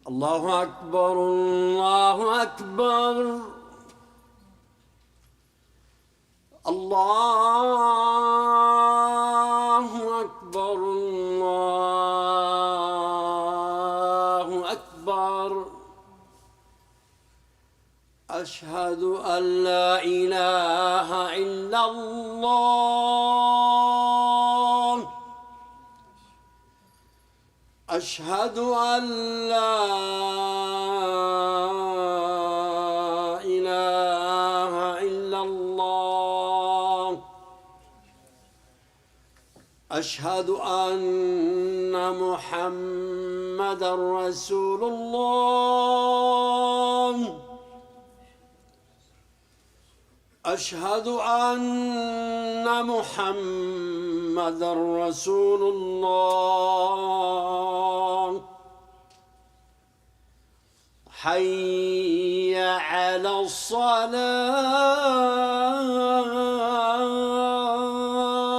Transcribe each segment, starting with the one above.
الله أكبر الله أكبر الله أكبر الله أكبر أشهد أن لا إله إلا الله أشهد أن لا إله إلا الله أشهد أن محمدًا رسول الله أشهد أن محمدًا رسول الله حي على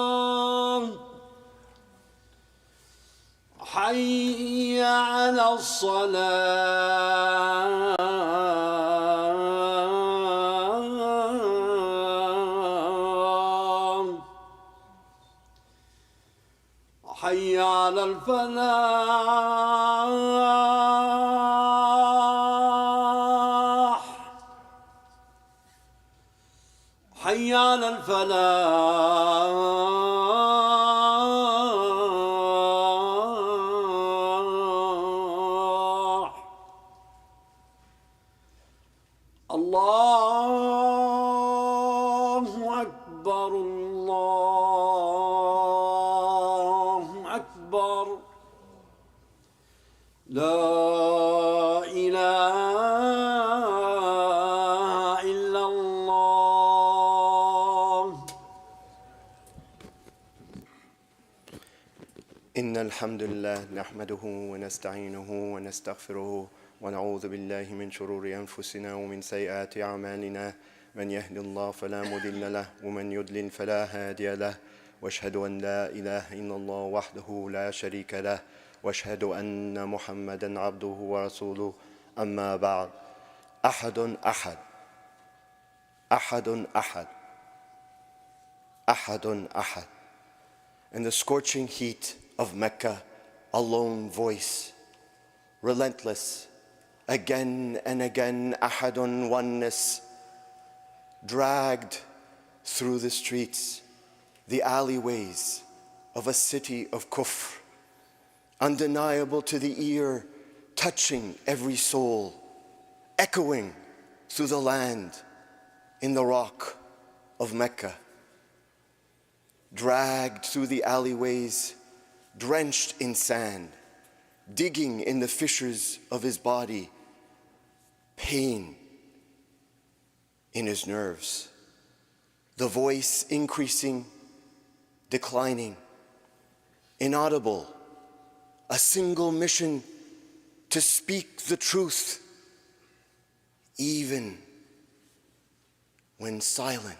الصلاة حي على الصلاة حي على الفلاح حي على الفلاح الله أكبر الله أكبر لا إله إلا الله إن الحمد لله نحمده ونستعينه ونستغفره ونعوذ بالله من شرور أنفسنا ومن سيئات أعمالنا من يهد الله فلا مضل له ومن يضلل فلا هادي له واشهد أن لا إله إلا الله وحده لا شريك له واشهد أن محمدا عبده ورسوله أما بعد أحد أحد أحد أحد أحد أحد. In the scorching heat of Mecca, a lone voice, relentless, again and again, ahadun, oneness, dragged through the streets, the alleyways of a city of kufr, undeniable to the ear, touching every soul, echoing through the land in the rock of Mecca, dragged through the alleyways, drenched in sand, digging in the fissures of his body, pain in his nerves, the voice increasing, declining, inaudible, a single mission to speak the truth, even when silent.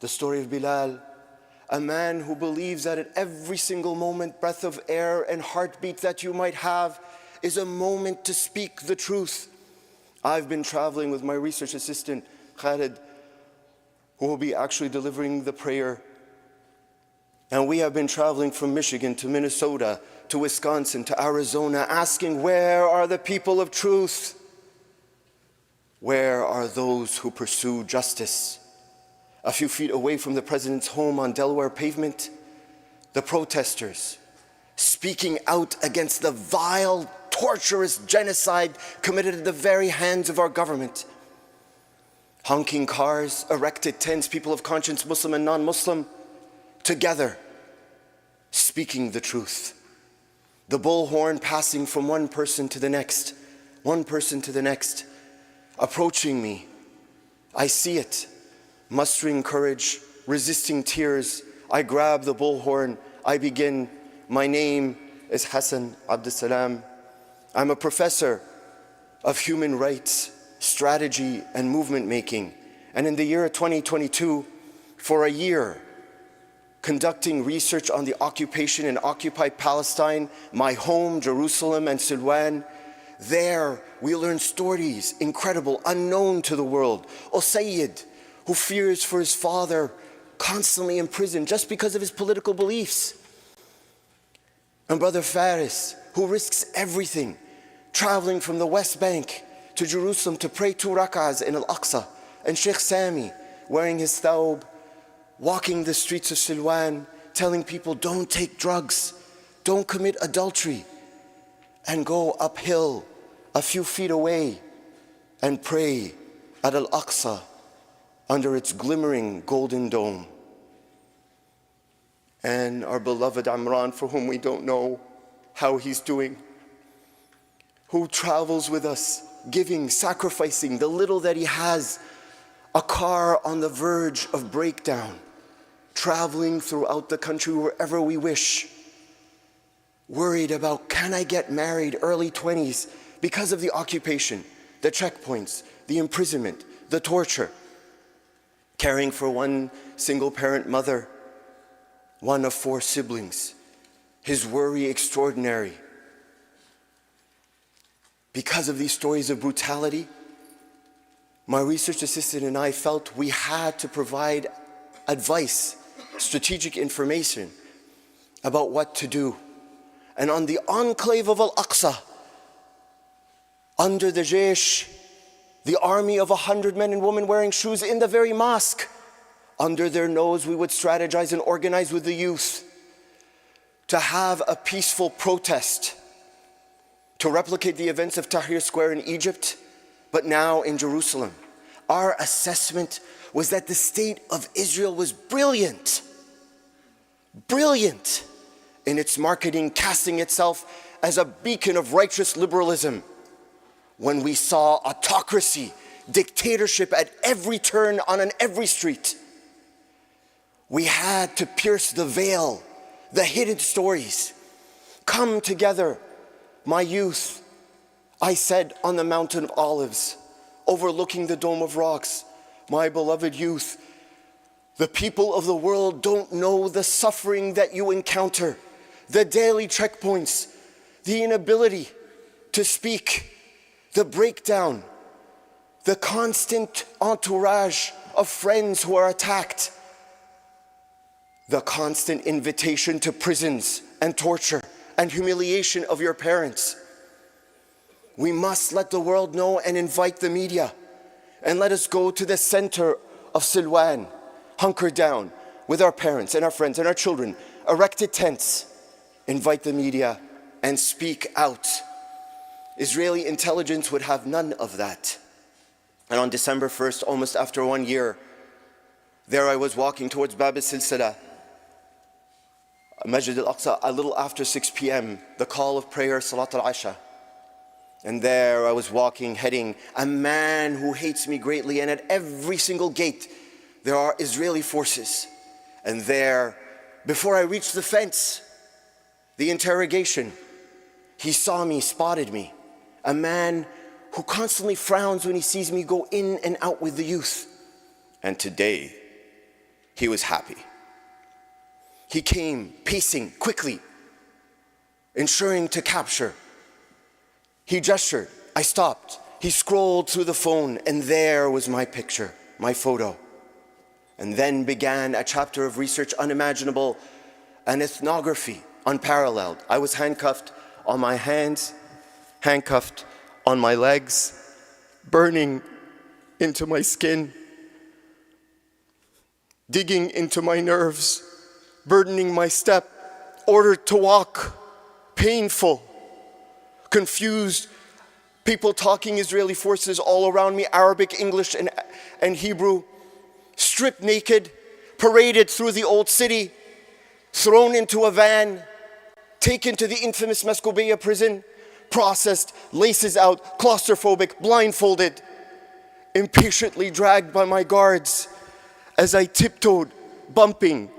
The story of Bilal, a man who believes that at every single moment, breath of air and heartbeat that you might have is a moment to speak the truth. I've been traveling with my research assistant, Khalid, who will be actually delivering the prayer. And we have been traveling from Michigan to Minnesota, to Wisconsin, to Arizona, asking, where are the people of truth? Where are those who pursue justice? A few feet away from the president's home on Delaware pavement, the protesters speaking out against the vile, torturous genocide committed at the very hands of our government. Honking cars, erected tents, people of conscience, Muslim and non-Muslim, together speaking the truth. The bullhorn passing from one person to the next, approaching me. I see it. Mustering courage, resisting tears, I grab the bullhorn, I begin. My name is Hassan, Abdel Salam. I'm a professor of human rights, strategy, and movement making. And in the year 2022, for a year, conducting research on the occupation in occupied Palestine, my home, Jerusalem and Silwan. There, we learn stories, incredible, unknown to the world. Sayyid, who fears for his father, constantly in prison just because of his political beliefs. And Brother Faris, who risks everything, traveling from the West Bank to Jerusalem to pray 2 rak'ahs in Al-Aqsa. And Sheikh Sami, wearing his thawb, walking the streets of Silwan, telling people, don't take drugs, don't commit adultery, and go uphill a few feet away and pray at Al-Aqsa under its glimmering golden dome. And our beloved Amran, for whom we don't know how he's doing, who travels with us, giving, sacrificing the little that he has, a car on the verge of breakdown, traveling throughout the country wherever we wish, worried about, can I get married early 20s because of the occupation, the checkpoints, the imprisonment, the torture, caring for one single parent mother, one of 4 siblings, his worry extraordinary. Because of these stories of brutality, my research assistant and I felt we had to provide advice, strategic information about what to do. And on the enclave of Al-Aqsa, under the Jaysh, the army of 100 men and women wearing shoes in the very mosque, under their nose we would strategize and organize with the youth to have a peaceful protest, to replicate the events of Tahrir Square in Egypt, but now in Jerusalem. Our assessment was that the state of Israel was brilliant in its marketing, casting itself as a beacon of righteous liberalism, when we saw autocracy, dictatorship at every turn on every street. We had to pierce the veil, the hidden stories. Come together, my youth, I said on the Mountain of Olives, overlooking the Dome of Rocks, my beloved youth, the people of the world don't know the suffering that you encounter, the daily checkpoints, the inability to speak, the breakdown, the constant entourage of friends who are attacked, the constant invitation to prisons and torture and humiliation of your parents. We must let the world know and invite the media, and let us go to the center of Silwan, hunker down with our parents and our friends and our children, erected tents, invite the media and speak out. Israeli intelligence would have none of that. And on December 1st, almost after 1 year, there I was walking towards Bab al-Silsila, Masjid al-Aqsa, a little after 6 p.m., the call of prayer, Salat al-Isha. And there I was walking, heading, a man who hates me greatly, and at every single gate there are Israeli forces. And there, before I reached the fence, the interrogation, he saw me, spotted me. A man who constantly frowns when he sees me go in and out with the youth. And today, he was happy. He came pacing quickly, ensuring to capture. He gestured, I stopped. He scrolled through the phone, and there was my picture, my photo. And then began a chapter of research unimaginable, an ethnography unparalleled. I was handcuffed on my hands, handcuffed on my legs, burning into my skin, digging into my nerves, burdening my step, ordered to walk, painful, confused, people talking Israeli forces all around me, Arabic, English, and Hebrew, stripped naked, paraded through the old city, thrown into a van, taken to the infamous Mascobeya prison, processed, laces out, claustrophobic, blindfolded, impatiently dragged by my guards as I tiptoed, bumping,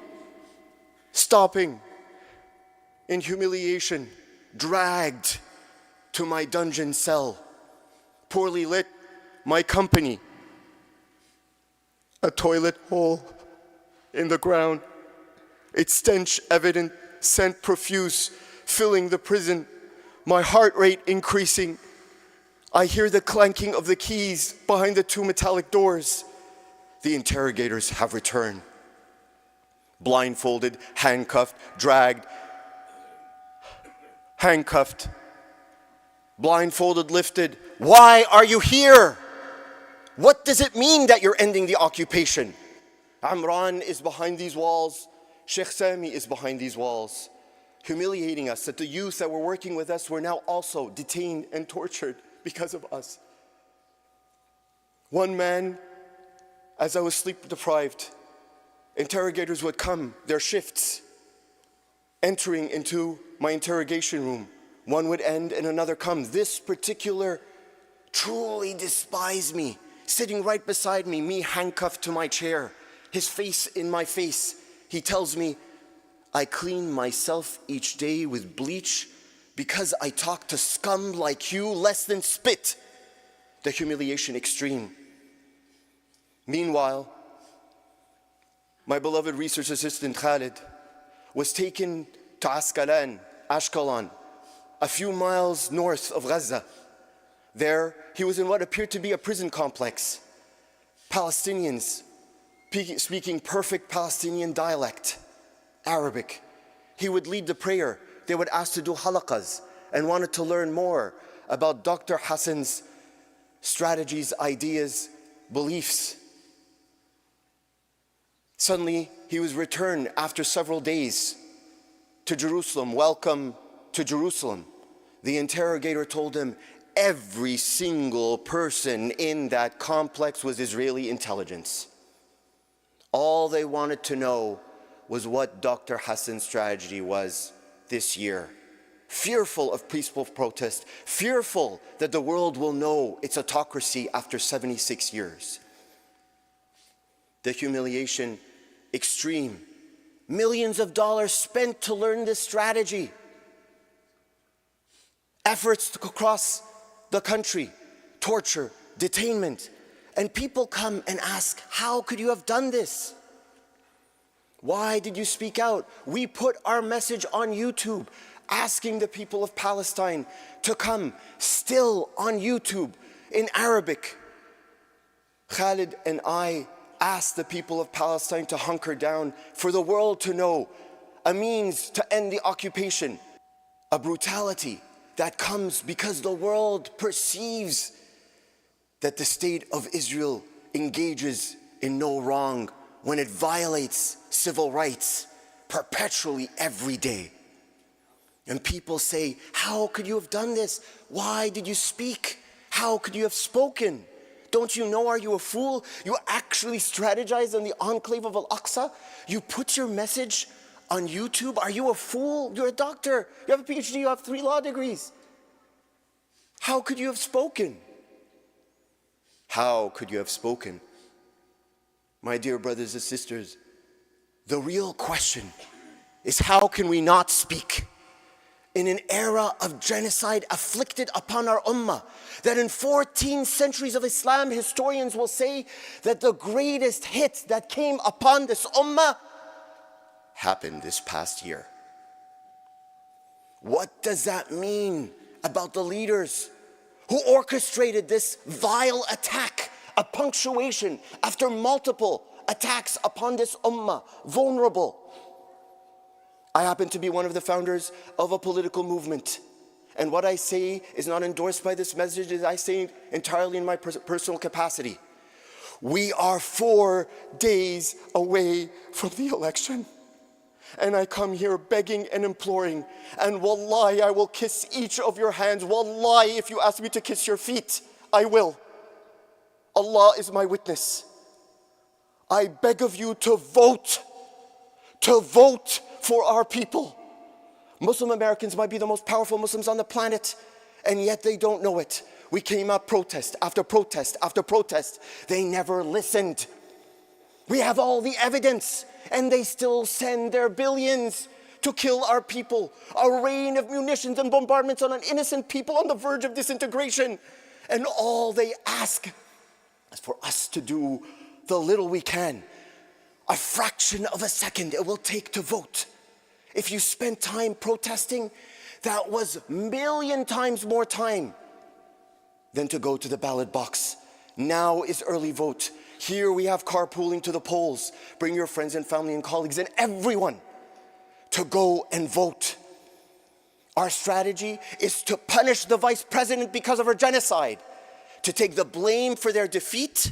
stopping, in humiliation, dragged to my dungeon cell, poorly lit, my company, a toilet hole in the ground, its stench evident, scent profuse, filling the prison, my heart rate increasing. I hear the clanking of the keys behind the two metallic doors. The interrogators have returned. Blindfolded, handcuffed, dragged, handcuffed, blindfolded, lifted. Why are you here? What does it mean that you're ending the occupation? Amran is behind these walls. Sheikh Sami is behind these walls, humiliating us that the youth that were working with us were now also detained and tortured because of us. One man, as I was sleep deprived, interrogators would come, their shifts, entering into my interrogation room. One would end and another come. This particular truly despised me, sitting right beside me, me handcuffed to my chair, his face in my face. He tells me, I clean myself each day with bleach because I talk to scum like you less than spit. The humiliation extreme. Meanwhile, my beloved research assistant Khalid was taken to Ashkelon, a few miles north of Gaza. There, he was in what appeared to be a prison complex. Palestinians speaking perfect Palestinian dialect, Arabic. He would lead the prayer. They would ask to do halaqas and wanted to learn more about Dr. Hassan's strategies, ideas, beliefs. Suddenly, he was returned after several days to Jerusalem. Welcome to Jerusalem. The interrogator told him every single person in that complex was Israeli intelligence. All they wanted to know was what Dr. Hassan's strategy was this year. Fearful of peaceful protest, fearful that the world will know its autocracy after 76 years. The humiliation extreme. Millions of dollars spent to learn this strategy. Efforts to cross the country, torture, detainment. And people come and ask, how could you have done this? Why did you speak out? We put our message on YouTube, asking the people of Palestine to come, still on YouTube, in Arabic. Khalid and I asked the people of Palestine to hunker down, for the world to know a means to end the occupation, a brutality that comes because the world perceives that the state of Israel engages in no wrong when it violates civil rights perpetually every day. And people say, how could you have done this? Why did you speak? How could you have spoken? Don't you know, are you a fool? You actually strategize in the enclave of Al-Aqsa? You put your message on YouTube? Are you a fool? You're a doctor. You have a PhD. You have 3 law degrees. How could you have spoken? How could you have spoken? My dear brothers and sisters, the real question is, how can we not speak? In an era of genocide afflicted upon our ummah, that in 14 centuries of Islam, historians will say that the greatest hit that came upon this ummah happened this past year. What does that mean about the leaders who orchestrated this vile attack, a punctuation after multiple attacks upon this ummah, vulnerable? I happen to be one of the founders of a political movement. And what I say is not endorsed by this message, as I say entirely in my personal capacity. We are 4 days away from the election. And I come here begging and imploring. And wallahi, I will kiss each of your hands. Wallahi, if you ask me to kiss your feet, I will. Allah is my witness. I beg of you to vote for our people. Muslim Americans might be the most powerful Muslims on the planet, and yet they don't know it. We came out protest after protest after protest. They never listened. We have all the evidence, and they still send their billions to kill our people. A rain of munitions and bombardments on an innocent people on the verge of disintegration. And all they ask is for us to do the little we can. a fraction of a second it will take to vote. If you spend time protesting, that was a million times more time than to go to the ballot box. Now is early vote. Here we have carpooling to the polls. Bring your friends and family and colleagues and everyone to go and vote. Our strategy is to punish the vice president because of her genocide, to take the blame for their defeat,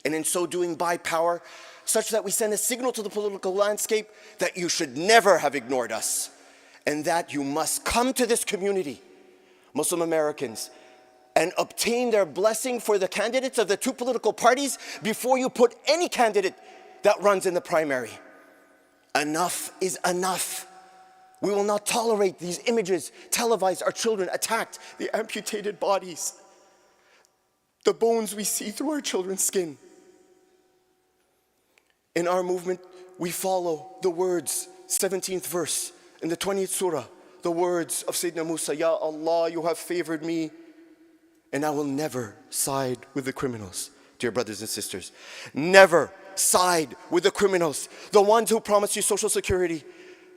and in so doing buy power, such that we send a signal to the political landscape that you should never have ignored us, and that you must come to this community, Muslim Americans, and obtain their blessing for the candidates of the two political parties before you put any candidate that runs in the primary. Enough is enough. We will not tolerate these images televised, our children attacked, the amputated bodies, the bones we see through our children's skin. In our movement, we follow the words, 17th verse, in the 20th surah, the words of Sayyidina Musa, Ya Allah, you have favored me, and I will never side with the criminals. Dear brothers and sisters, never side with the criminals, the ones who promise you social security,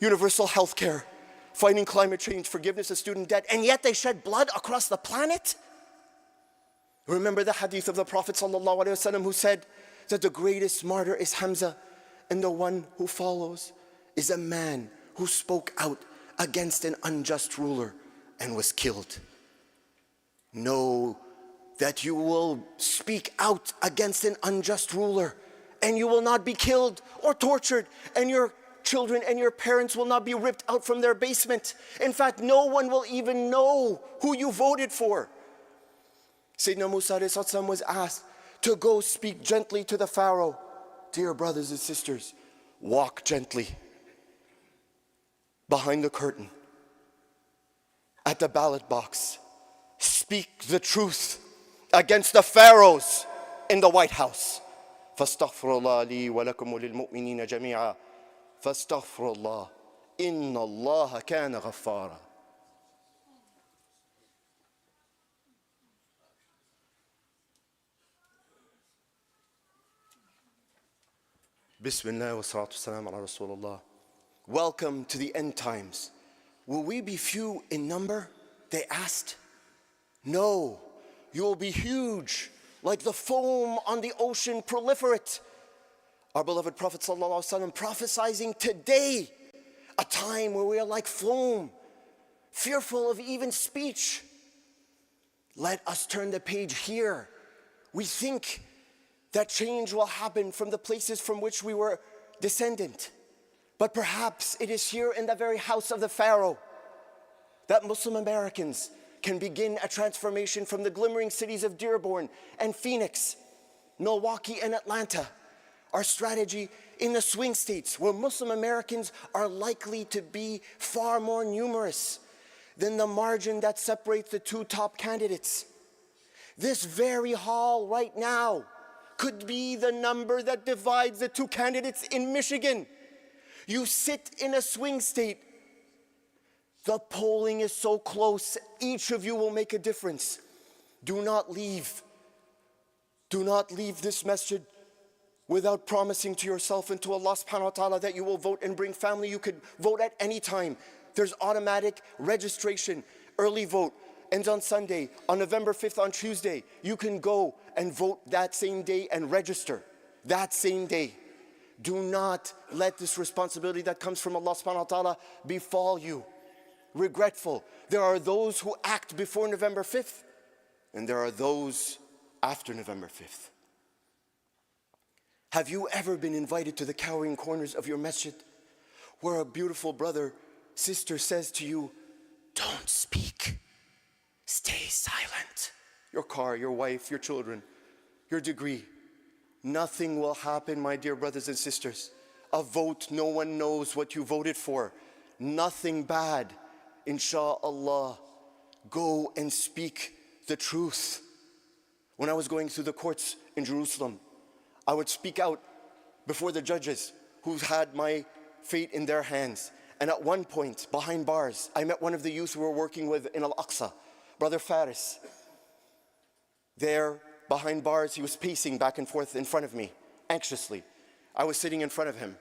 universal health care, fighting climate change, forgiveness of student debt, and yet they shed blood across the planet. Remember the hadith of the Prophet ﷺ who said that the greatest martyr is Hamza, and the one who follows is a man who spoke out against an unjust ruler and was killed. Know that you will speak out against an unjust ruler and you will not be killed or tortured, and your children and your parents will not be ripped out from their basement. In fact, no one will even know who you voted for. Sayyidina Musa was asked to go speak gently to the Pharaoh. Dear brothers and sisters, walk gently behind the curtain at the ballot box. Speak the truth against the pharaohs in the White House. فاستغفرullah li wa lakum wa lil mu'minina jami'a. فاستغفرullah. Inna Allah kana ghaffara. Bismillah wa salatu salam ala Rasulullah. Welcome to the end times. Will we be few in number? They asked. No, you will be huge, like the foam on the ocean, proliferate. Our beloved Prophet ﷺ prophesizing today, a time where we are like foam, fearful of even speech. Let us turn the page here. We think that change will happen from the places from which we were descendant. But perhaps it is here in the very house of the Pharaoh that Muslim Americans can begin a transformation from the glimmering cities of Dearborn and Phoenix, Milwaukee and Atlanta. Our strategy in the swing states where Muslim Americans are likely to be far more numerous than the margin that separates the two top candidates. This very hall right now could be the number that divides the two candidates in Michigan. You sit in a swing state. The polling is so close, each of you will make a difference. Do not leave. Do not leave this masjid without promising to yourself and to Allah subhanahu wa ta'ala that you will vote and bring family. You could vote at any time. There's automatic registration. Early vote ends on Sunday. On November 5th, on Tuesday, you can go and vote that same day and register that same day. Do not let this responsibility that comes from Allah subhanahu wa ta'ala befall you. Regretful. There are those who act before November 5th, and there are those after November 5th. Have you ever been invited to the cowering corners of your masjid where a beautiful brother, sister says to you, don't speak, stay silent? Your car, your wife, your children, your degree. Nothing will happen, my dear brothers and sisters. A vote, no one knows what you voted for. Nothing bad. Insha'Allah, go and speak the truth. When I was going through the courts in Jerusalem, I would speak out before the judges who had my fate in their hands. And at one point, behind bars, I met one of the youth we were working with in Al-Aqsa, Brother Faris. There, behind bars, he was pacing back and forth in front of me, anxiously. I was sitting in front of him,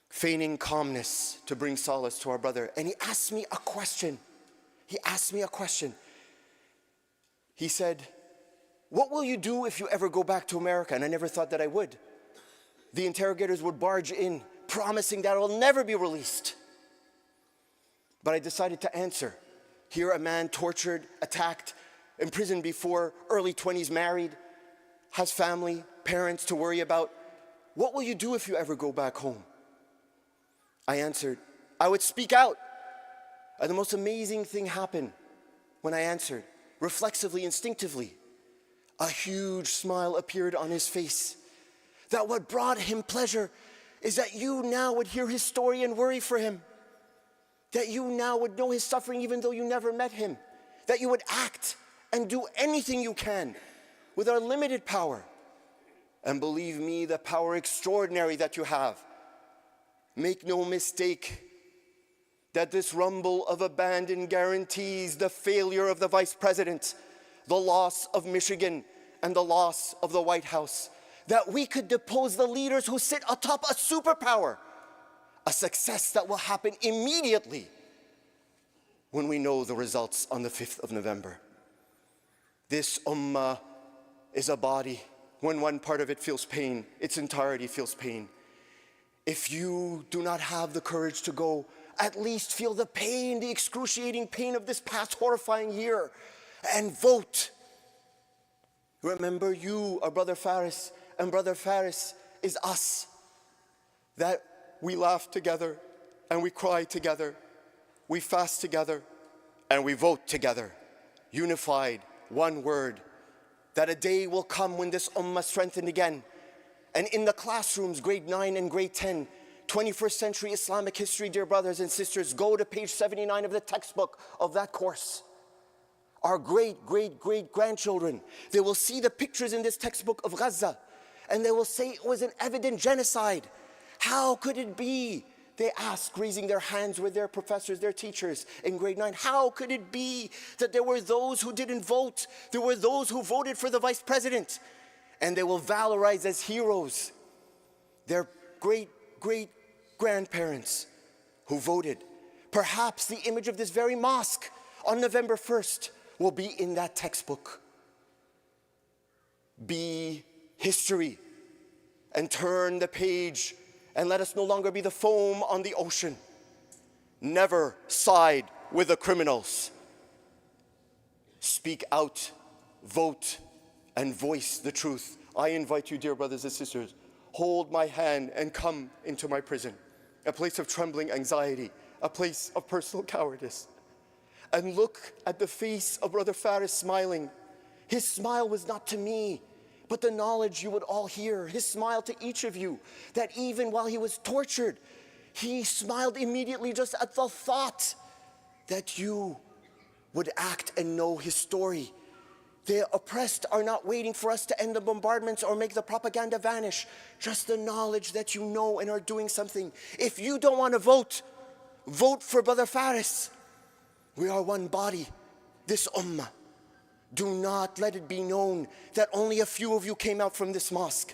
feigning calmness to bring solace to our brother. And he asked me a question. He said, "What will you do if you ever go back to America?" And I never thought that I would. The interrogators would barge in, promising that I will never be released. But I decided to answer. Here a man tortured, attacked, imprisoned before, early 20s, married, has family, parents to worry about. What will you do if you ever go back home? I answered, I would speak out. And the most amazing thing happened when I answered, reflexively, instinctively. A huge smile appeared on his face. That what brought him pleasure is that you now would hear his story and worry for him. That you now would know his suffering even though you never met him. That you would act and do anything you can with our limited power. And believe me, the power extraordinary that you have. Make no mistake that this rumble of abandon guarantees the failure of the vice president, the loss of Michigan, and the loss of the White House. That we could depose the leaders who sit atop a superpower. A success that will happen immediately when we know the results on the 5th of November. This ummah is a body. When one part of it feels pain, its entirety feels pain. If you do not have the courage to go, at least feel the pain, the excruciating pain of this past horrifying year, and vote. Remember, you are Brother Faris, and Brother Faris is us. That we laugh together, and we cry together, we fast together, and we vote together. Unified, one word. That a day will come when this ummah strengthened again. And in the classrooms, grade 9 and grade 10, 21st century Islamic history, dear brothers and sisters, go to page 79 of the textbook of that course. Our great-great-great-grandchildren, they will see the pictures in this textbook of Gaza, and they will say it was an evident genocide. How could it be? They ask, raising their hands with their professors, their teachers in grade 9. How could it be that there were those who didn't vote? There were those who voted for the vice president. And they will valorize as heroes their great-great-grandparents who voted. Perhaps the image of this very mosque on November 1st will be in that textbook. Be history and turn the page and let us no longer be the foam on the ocean. Never side with the criminals. Speak out, vote, and voice the truth. I invite you, dear brothers and sisters, hold my hand and come into my prison, a place of trembling anxiety, a place of personal cowardice. And look at the face of Brother Faris smiling. His smile was not to me, but the knowledge you would all hear. His smile to each of you, that even while he was tortured, he smiled immediately just at the thought that you would act and know his story. The oppressed are not waiting for us to end the bombardments or make the propaganda vanish. Just the knowledge that you know and are doing something. If you don't want to vote, vote for Brother Faris. We are one body, this ummah. Do not let it be known that only a few of you came out from this mosque,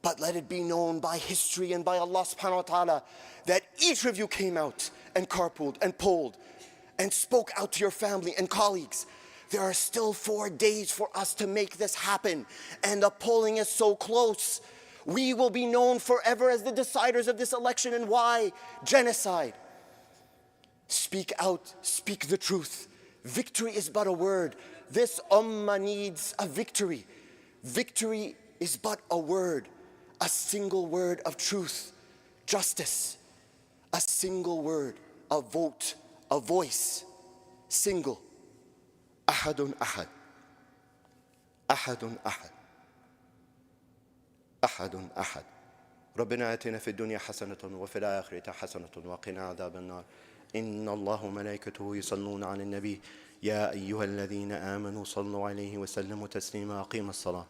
but let it be known by history and by Allah subhanahu wa ta'ala that each of you came out and carpooled and polled and spoke out to your family and colleagues. There are still 4 days for us to make this happen, and the polling is so close. We will be known forever as the deciders of this election. And why? Genocide. Speak out, speak the truth. Victory is but a word. This ummah needs a victory. Victory is but a word, a single word of truth, justice, a single word, a vote, a voice, single. أحد أحد أحد أحد أحد أحد ربنا آتنا في الدنيا حسنة وفي الآخرة حسنة وقنا عذاب النار إن الله وملائكته يصلون على النبي يا أيها الذين آمنوا صلوا عليه وسلموا تسليما أقيموا الصلاة